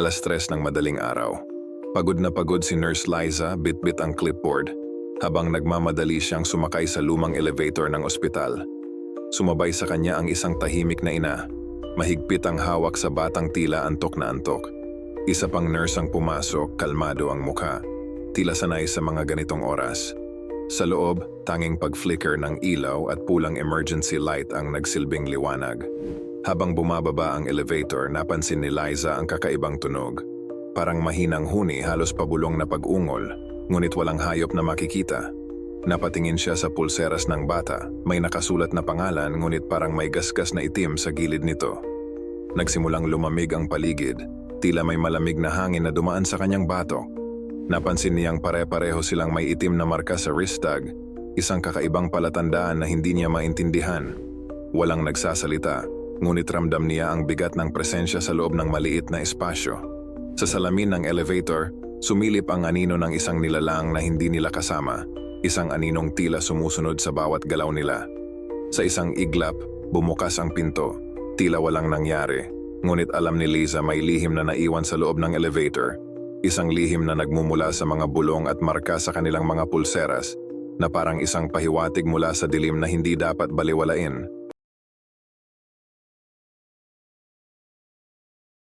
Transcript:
3:00 ng madaling araw. Pagod na pagod si Nurse Liza, bit-bit ang clipboard, habang nagmamadali siyang sumakay sa lumang elevator ng ospital. Sumabay sa kanya ang isang tahimik na ina. Mahigpit ang hawak sa batang tila antok na antok. Isa pang nurse ang pumasok, kalmado ang mukha. Tila sanay sa mga ganitong oras. Sa loob, tanging pag-flicker ng ilaw at pulang emergency light ang nagsilbing liwanag. Habang bumababa ang elevator, napansin ni Liza ang kakaibang tunog. Parang mahinang huni, halos pabulong na pag-ungol, ngunit walang hayop na makikita. Napatingin siya sa pulseras ng bata. May nakasulat na pangalan, ngunit parang may gasgas na itim sa gilid nito. Nagsimulang lumamig ang paligid. Tila may malamig na hangin na dumaan sa kanyang batok. Napansin niyang pare-pareho silang may itim na marka sa wrist tag, isang kakaibang palatandaan na hindi niya maintindihan. Walang nagsasalita, ngunit ramdam niya ang bigat ng presensya sa loob ng maliit na espasyo. Sa salamin ng elevator, sumilip ang anino ng isang nilalang na hindi nila kasama, isang aninong tila sumusunod sa bawat galaw nila. Sa isang iglap, bumukas ang pinto, tila walang nangyari, ngunit alam ni Liza may lihim na naiwan sa loob ng elevator. Isang lihim na nagmumula sa mga bulong at marka sa kanilang mga pulseras, na parang isang pahiwatig mula sa dilim na hindi dapat baliwalain.